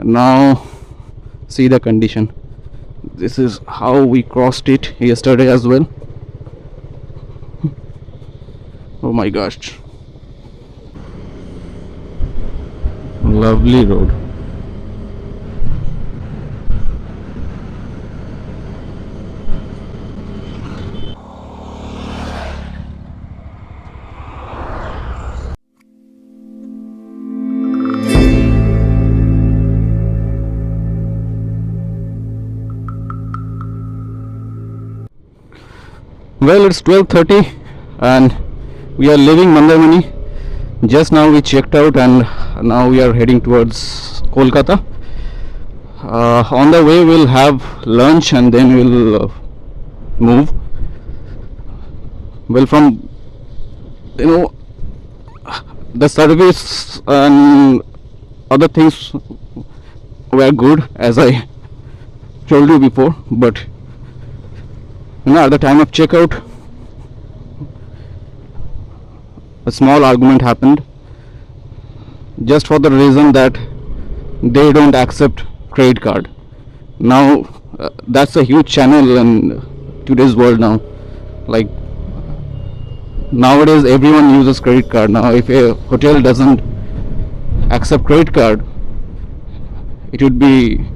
Now see the condition. This is how we crossed it yesterday as well. Oh my gosh, lovely road. Well, it's 12:30 and we are leaving Mandarmani. Just now we checked out and now we are heading towards Kolkata. On the way we'll have lunch and then we'll move. Well, from the service and other things were good, as I told you before, but at the time of checkout a small argument happened, just for the reason that they don't accept credit card. Now that's a huge channel in today's world now. Like nowadays everyone uses credit card. Now if a hotel doesn't accept credit card, it would be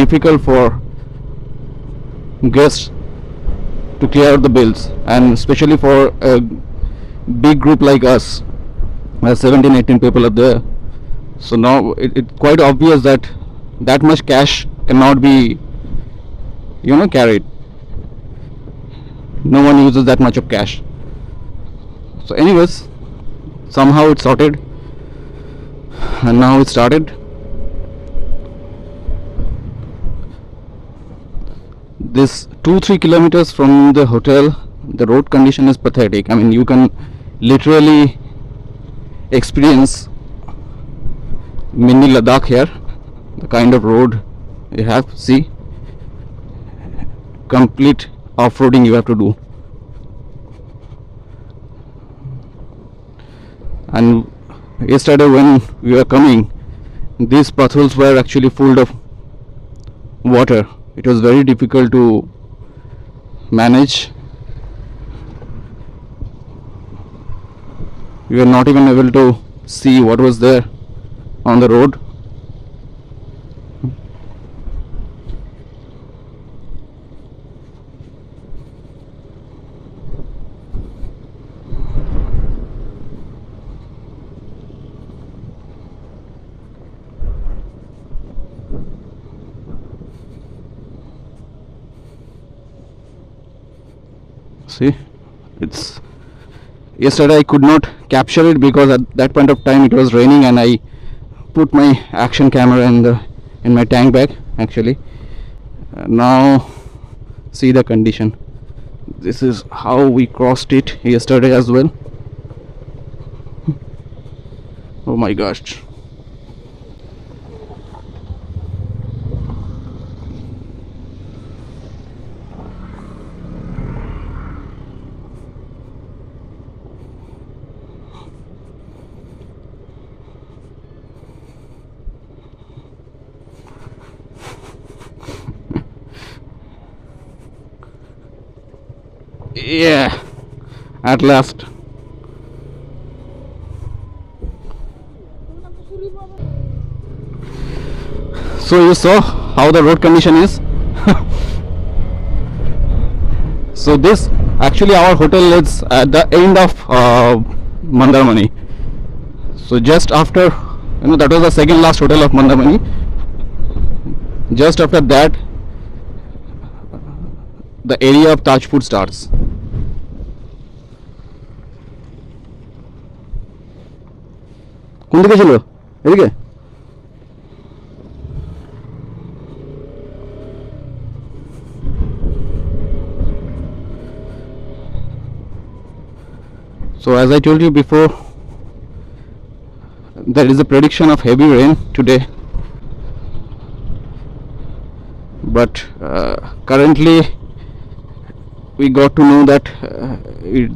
difficult for guests to clear out the bills, and especially for a big group like us, 17-18 people are there. So now it's quite obvious that that much cash cannot be carried. No one uses that much of cash. So anyways, somehow it sorted and now it started. This 2-3 kilometers from the hotel, the road condition is pathetic. I mean, you can literally experience mini Ladakh here. The kind of road you have, see, complete off-roading you have to do. And yesterday when we were coming, these potholes were actually full of water. It was very difficult to manage. We were not even able to see what was there on the road. See, it's yesterday I could not capture it because at that point of time it was raining and I put my action camera in my tank bag actually. Now see the condition. This is how we crossed it yesterday as well. Oh my gosh. Yeah, at last. So you saw how the road condition is. So this actually our hotel is at the end of Mandarmani. So just after, that was the second last hotel of Mandarmani. Just after that, the area of Tajpur starts. কোন দিকে ছিল? এদিকে? So as I told you before, there is a prediction of heavy rain today, but currently we got to know that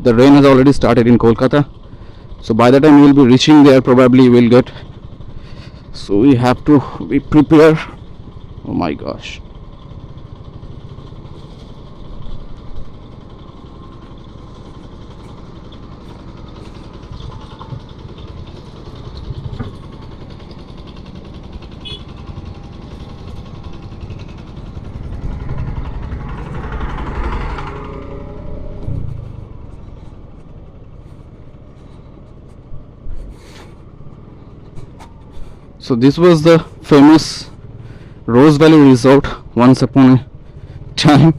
the rain has already started in Kolkata. So by the time we will be reaching there, probably we will get So we have to be prepared. Oh my gosh. So this was the famous Rose Valley Resort once upon a time.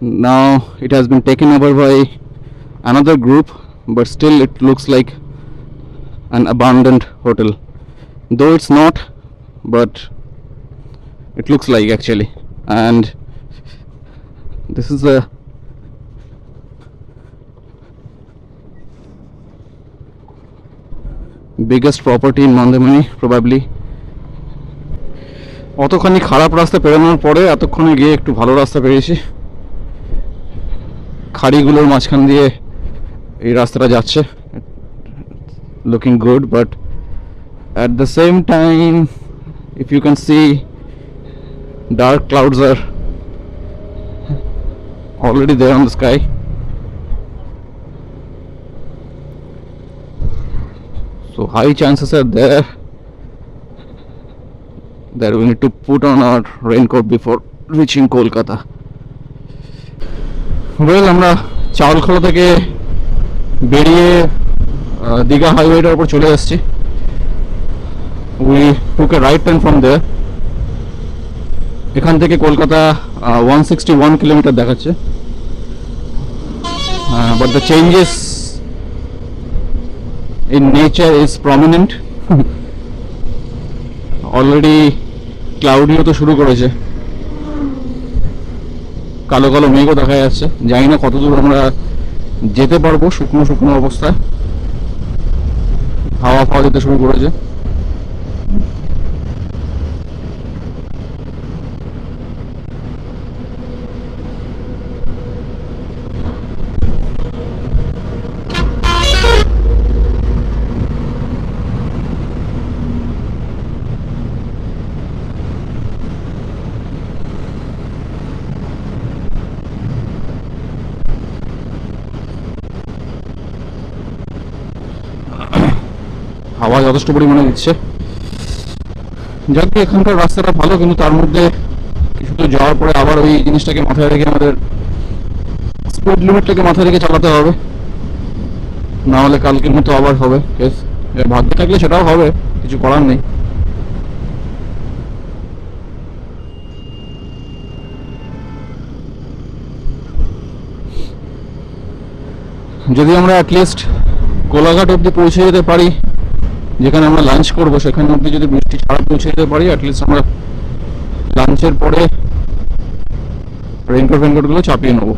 Now it has been taken over by another group, but still it looks like an abandoned hotel. Though it's not, but it looks like actually. And this is the biggest property in Mandamani probably. অতখানি খারাপ রাস্তা পেরোনোর পরে এতক্ষণে গিয়ে একটু ভালো রাস্তা পেয়েছি। খাড়িগুলোর মাঝখান দিয়ে এই রাস্তাটা যাচ্ছে, looking good, but at the same time if you can see dark clouds are already there on the sky. So high chances are there that we need to put on our raincoat before reaching Kolkata. Well, আমরা চাউলখোলা থেকে বেরিয়ে দীঘা হাইওয়েটার উপর চলে এসেছি। We took a right turn from there. এখান থেকে Kolkata 161 kilometre দেখাচ্ছে, but the changes in nature is prominent. Already cloudy হতে শুরু করেছে, কালো কালো মেঘও দেখা যাচ্ছে। জানি না কতদূর আমরা যেতে পারবো শুকনো শুকনো অবস্থায়। হাওয়া ফাওয়া দিতে শুরু করেছে। হাওয়া যথেষ্ট পরিমাণে দিচ্ছে। যাক, এখানকার রাস্তাটা ভালো, কিন্তু তার মধ্যে কিছু তো যাওয়ার পরে আবার ওই জিনিসটাকে মাথায় রেখে আমাদের স্পিড লিমিটটাকে মাথায় রেখে চালাতে হবে, না হলে কালকের মতো আবার হবে কেস। ভাগ্য থাকলে সেটাও হবে, কিছু করার নেই। যদি আমরা অ্যাটলিস্ট কোলাঘাট অব্দি পৌঁছে যেতে পারি, যেখানে আমরা লাঞ্চ করবো, সেখানে অব্দি যদি বৃষ্টি ছাড়া পৌঁছে যেতে পারি, অ্যাটলিস্ট আমরা লাঞ্চের পরে রেনকোটগুলো চাপিয়ে নেবো।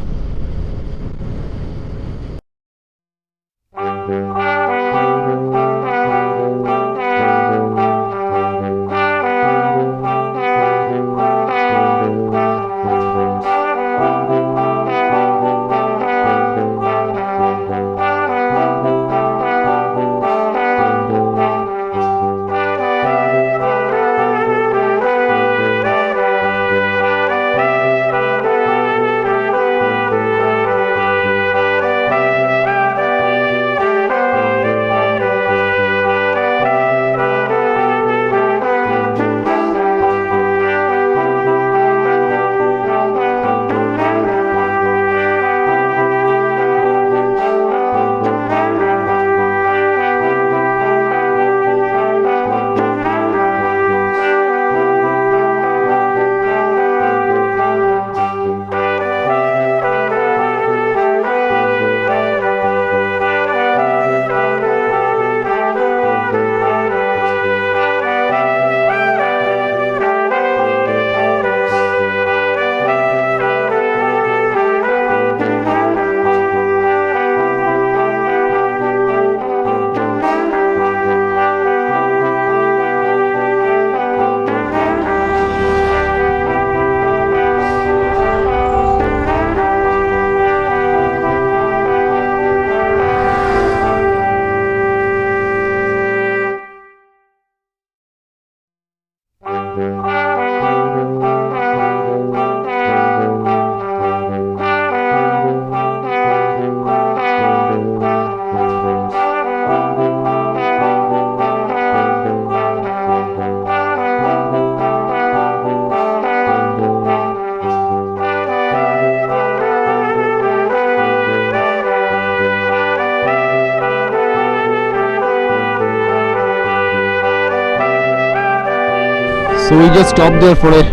So we just stopped there for a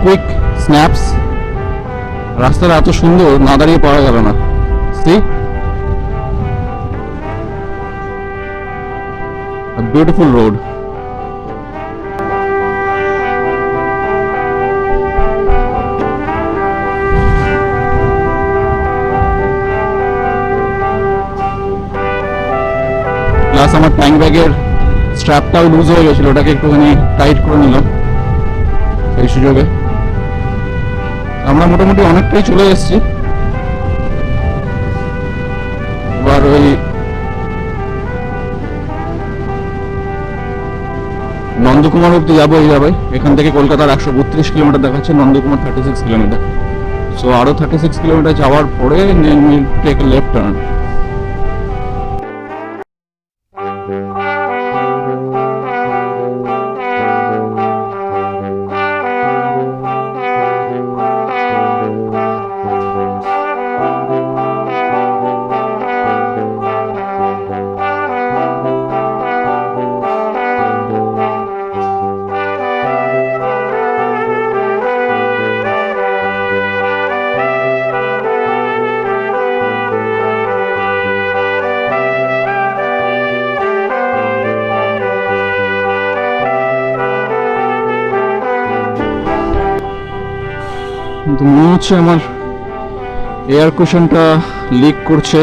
quick snaps. রাস্তাটা এত সুন্দর, না দাঁড়িয়ে পাওয়া গেল না। See? A beautiful road. Plus আমার ট্যাঙ্ক ব্যাগের স্ট্র্যাপটাও লুজ হয়ে গেছিল, ওটাকে একটুখানি টাইট করে নিলাম এই সুযোগে। আমরা মোটামুটি অনেকটাই চলে এসেছি। এবার ওই নন্দকুমার অব্দি যাবো এইভাবে। এখান থেকে কলকাতার 132 কিলোমিটার দেখাচ্ছে, নন্দকুমার 36 কিলোমিটার। সো আরো 36 কিলোমিটার যাওয়ার পরে টেক লেফট টার্ন। কিন্তু মনে হচ্ছে আমার এয়ার কুশনটা লিক করছে।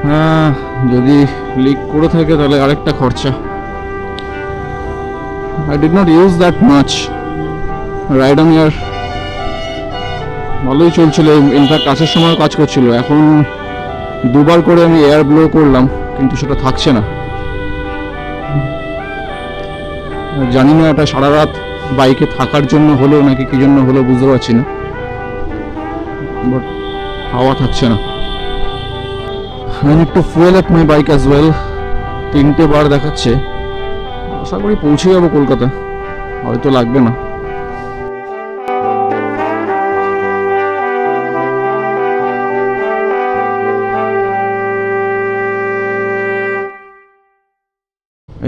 হ্যাঁ, যদি লিক করে থাকে তাহলে আরেকটা খরচা। I did not use that much. Ride on air ভালোই চলছিল, ইনফ্যাক্ট কাছের সময় কাজ করছিল। এখন দুবার করে আমি এয়ার ব্লো করলাম, কিন্তু সেটা থাকছে না। জানি না এটা সারা রাত বাইকে থাকার জন্য হলো নাকি কি জন্য হলো, বুঝতে পারছি না। বাট হাওয়া থাকছে না। I need to fuel up my bike as well. 3টে বার দেখাচ্ছে। আশা করি পৌঁছে যাবো কলকাতা, হয়তো লাগবে না।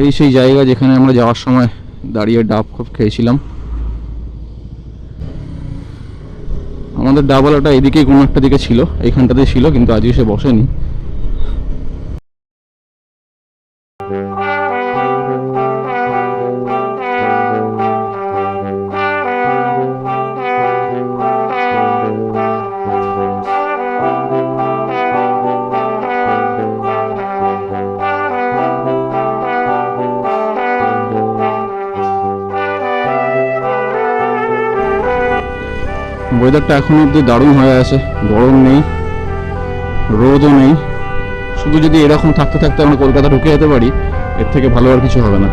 এই সেই জায়গা যেখানে আমরা যাওয়ার সময় দাঁড়িয়ে ডাব খুব খেয়েছিলাম। আমাদের ডাবওয়ালাটা এদিকেই কোনো একটা দিকে ছিল, এইখানটাতে ছিল, কিন্তু আজকে সে বসেনি। ওয়েদারটা এখন অব্দি দারুণ হয়ে আছে, গরম নেই, রোদও নেই। শুধু যদি এরকম থাকতে থাকতে আমরা কলকাতা ঢুকে যেতে পারি, এর থেকে ভালো আর কিছু হবে না।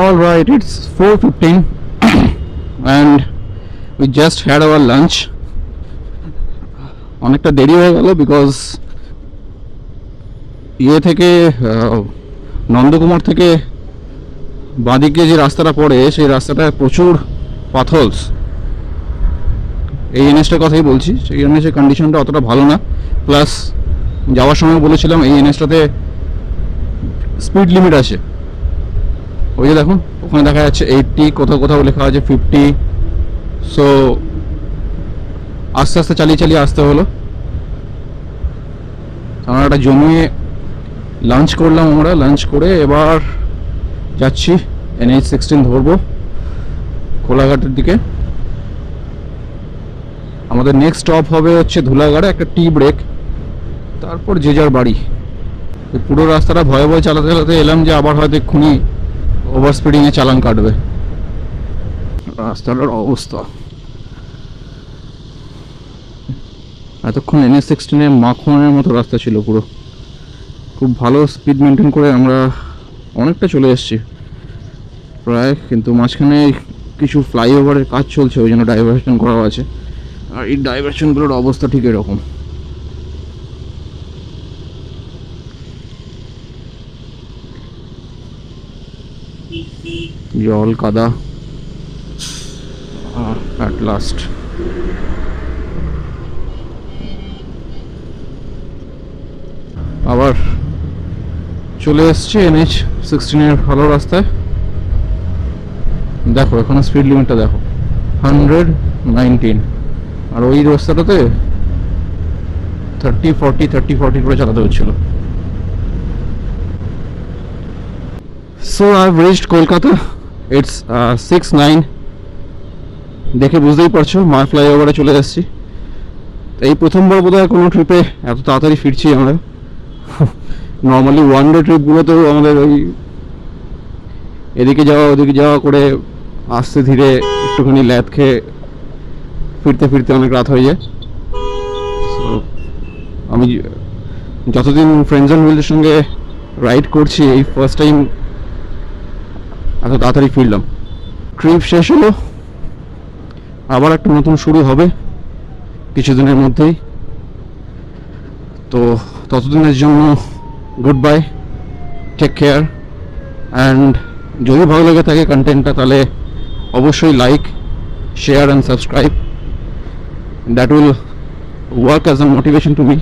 All right, it's 4:15 and we just had our lunch. অনেকটা দেরি হয়ে গেল বিকজ ইয়ে থেকে নন্দকুমার থেকে বাঁদিকে যে রাস্তাটা পড়ে সেই রাস্তাটায় প্রচুর পাথলস। এই এনএসটার কথাই বলছি, সেই এনএসের কন্ডিশনটা অতটা ভালো না। প্লাস যাওয়ার সময় বলেছিলাম এই এনএসটাতে স্পিড লিমিট আছে, ওই যে দেখুন ওখানে দেখা যাচ্ছে 80, কোথাও কোথাও লেখা আছে 50। সো আস্তে আস্তে চালিয়ে আসতে হলো। আমরা একটা জমিয়ে লাঞ্চ করলাম, আমরা লাঞ্চ করে এবার যাচ্ছি NH-16 ধরবো কোলাঘাটের দিকে। আমাদের নেক্সট স্টপ হবে হচ্ছে ধুলাগড়ে, একটা টি ব্রেক, তারপর যে যার বাড়ি। পুরো রাস্তাটা ভয়ে ভয়ে চালাতে চালাতে এলাম যে আবার হয়তো এক্ষুনি ওভার স্পিডিংয়ে চালান কাটবে। রাস্তাটার অবস্থা এতক্ষণ NH-16 মাখনের মতো রাস্তা ছিল পুরো, খুব ভালো স্পিড মেনটেন করে আমরা অনেকটা চলে এসেছি প্রায়। কিন্তু মাঝখানে কিছু ফ্লাইওভারের কাজ চলছে, ওই জন্য ডাইভারশন করা আছে। আর এই ডাইভারশনগুলোর অবস্থা ঠিক এরকম। জল কাদা অ্যাট লাস্ট। আবার চলে এসছে NH-16 ভালো রাস্তায়। দেখো এখানে স্পিড লিমিটটা দেখো 119, আর ওই রাস্তাটাতে 30-40 করে চালাতে হচ্ছিল। So I have reached Kolkata, it's 6:09। দেখে বুঝতেই পারছো মা ফ্লাইওভারে চলে এসেছি। এই প্রথমবার বোধহয় কোনো ট্রিপে এত তাড়াতাড়ি ফিরছি আমরা। নর্মালি ওয়ান ডে ট্রিপগুলোতেও আমাদের ওই এদিকে যাওয়া ওদিকে যাওয়া করে আস্তে ধীরে একটুখানি ল্যাদ খেয়ে ফিরতে ফিরতে অনেক রাত হয়ে যায়। সো আমি যতদিন ফ্রেন্ডস অ্যান্ড ফ্যামিলির সঙ্গে রাইড করছি, এই ফার্স্ট টাইম এত তাড়াতাড়ি ফিরলাম। ট্রিপ শেষ হলো, আবার একটা নতুন শুরু হবে কিছুদিনের মধ্যেই। তো ততদিনের জন্য goodbye, take care. And যদি ভালো লেগে থাকে কন্টেন্টটা, তাহলে অবশ্যই like, share and subscribe. That will work as a motivation to me.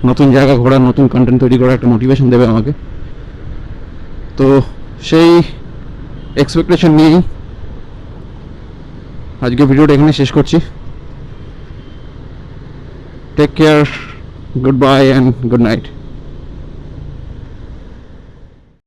নতুন জায়গা ঘোরার, নতুন কন্টেন্ট তৈরি করার একটা মোটিভেশন দেবে আমাকে। তো সেই এক্সপেকটেশন নিয়েই আজকে ভিডিওটা এখানে শেষ করছি। Take care, goodbye and good night.